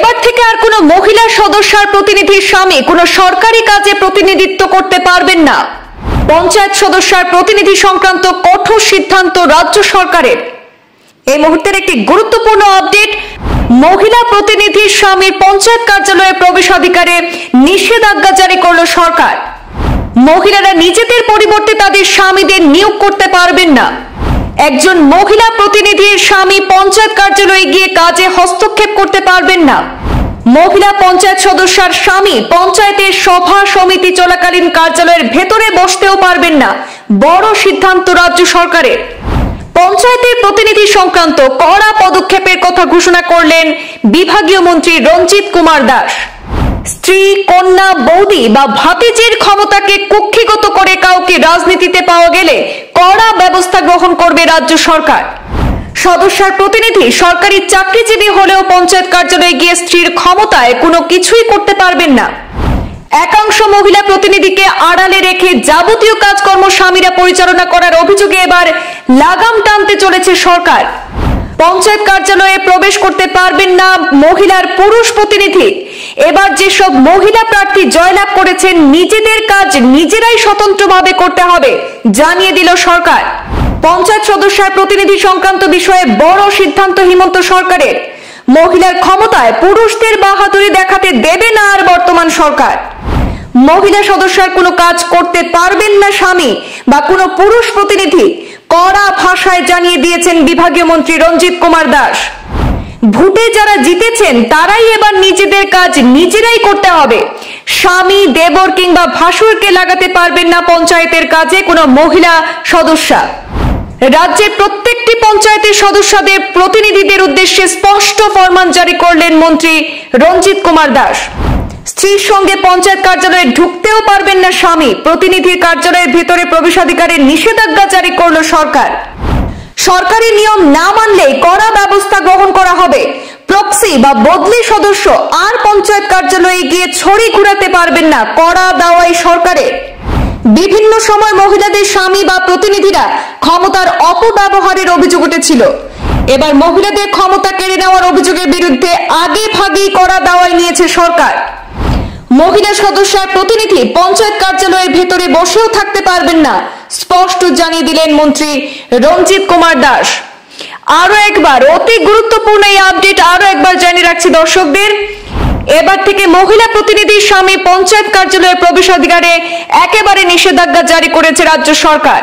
এবার থেকে আর কোনো মহিলা সদস্যের প্রতিনিধির স্বামী কোনো সরকারি কাজে প্রতিনিধিত্ব করতে পারবেন না। পঞ্চায়েত সদস্যের প্রতিনিধি সংক্রান্ত কঠোর সিদ্ধান্ত রাজ্য সরকারের। এই মুহূর্তের একটি গুরুত্বপূর্ণ আপডেট, মহিলা প্রতিনিধির স্বামীর পঞ্চায়েত কার্যালয়ে প্রবেশাধিকারে নিষেধাজ্ঞা জারি করল সরকার। মহিলারা নিজেদের পরিবর্তে তাদের স্বামীদের নিয়োগ করতে পারবেন না। একজন মহিলা প্রতিনিধির স্বামী পঞ্চায়েত কার্যালয়ে গিয়ে কাজে হস্তক্ষেপ করতে পারবেন না। মহিলা পঞ্চায়েত সদস্যের স্বামী পঞ্চায়েতের সভা সমিতি চলাকালীন কার্যালয়ের ভেতরে বসতেও পারবেন না। বড় সিদ্ধান্ত রাজ্য সরকারের। পঞ্চায়েতের প্রতিনিধি সংক্রান্ত কড়া পদক্ষেপের কথা ঘোষণা করলেন বিভাগীয় মন্ত্রী রঞ্জিত কুমার দাস। স্ত্রী, কন্যা, বৌদি বা ভাতিজির ক্ষমতাকে কুক্ষিগত করে কাউকে রাজনীতিতে পাওয়া গেলে কড়া ব্যবস্থা গ্রহণ করবে রাজ্য সরকার। সদস্যের প্রতিনিধি সরকারি চাকরিজীবী হলেও পঞ্চায়েত কার্যালয়ে গিয়ে স্ত্রীর ক্ষমতায় কোনো কিছুই করতে পারবেন না। একাংশ মহিলা প্রতিনিধিকে আড়ালে রেখে যাবতীয় কাজকর্ম স্বামীরা পরিচালনা করার অভিযোগে এবার লাগাম টানতে চলেছে সরকার। পঞ্চায়েত কার্যালয়ে প্রবেশ করতে পারবেন না মহিলার পুরুষ প্রতিনিধি। এবার যেসব মহিলা প্রার্থী জয়লাভ করেছেন নিজেদের কাজ নিজেরাই স্বতন্ত্রভাবে করতে হবে জানিয়ে দিল সরকার। পঞ্চায়েত সদস্যের প্রতিনিধি সংক্রান্ত বিষয়ে বড় সিদ্ধান্ত হিমন্ত সরকারের। মহিলার ক্ষমতায় পুরুষদের বাহাদুরি দেখাতে দেবে না আর বর্তমান সরকার। মহিলা সদস্যের কোনো কাজ করতে পারবেন না স্বামী বা কোনো পুরুষ প্রতিনিধি, কড়া ভাষায় জানিয়ে দিয়েছেন বিভাগীয় মন্ত্রী রঞ্জিত কুমার দাস। ভোটে যারা জিতেছেন তারাই এবার নিজেদের কাজ নিজেরাই করতে হবে। স্বামী, দেবর কিংবা ভাসুরকে লাগাতে পারবেন না পঞ্চায়েতের কাজে কোনো মহিলা সদস্য। রাজ্যের প্রত্যেকটি পঞ্চায়েতের সদস্যদের প্রতিনিধিদের উদ্দেশ্যে স্পষ্ট ফরমান জারি করলেন মন্ত্রী রঞ্জিত কুমার দাস। স্ত্রীর সঙ্গে পঞ্চায়েত কার্যালয়ে ঢুকতেও পারবেন না স্বামী। প্রতিনিধির কার্যালয়ের ভেতরে প্রবেশাধিকারের নিষেধাজ্ঞা জারি করল সরকার। সরকারি নিয়ম না মানলেই কড়া ব্যবস্থা গ্রহণ করা হবে। প্রক্সি বা বদলি সদস্য আর পঞ্চায়েত কার্যালয়ে গিয়ে ছড়ি ঘুরাতে পারবেন না, কড়া দাওয়াই সরকারের। বিভিন্ন সময় মহিলাদের স্বামী বা প্রতিনিধিরা ক্ষমতার অপব্যবহারের অভিযোগ উঠেছিল। এবার মহিলাদের ক্ষমতা কেড়ে নেওয়ার অভিযোগের বিরুদ্ধে আগে ভাগেই কড়া দাওয়াই নিয়েছে সরকার। মহিলা সদস্যের প্রতিনিধি পঞ্চায়েত কার্যালয়ের ভেতরে বসেও থাকতে পারবেন না, স্পষ্ট জানিয়ে দিলেন মন্ত্রী রঞ্জিত কুমার দাস। আরো একবার অতি গুরুত্বপূর্ণ এই আপডেট আরো একবার জানিয়ে রাখছি দর্শকদের। এবার থেকে মহিলা প্রতিনিধির স্বামী পঞ্চায়েত কার্যালয়ের প্রবেশাধিকারে একেবারে নিষেধাজ্ঞা জারি করেছে রাজ্য সরকার।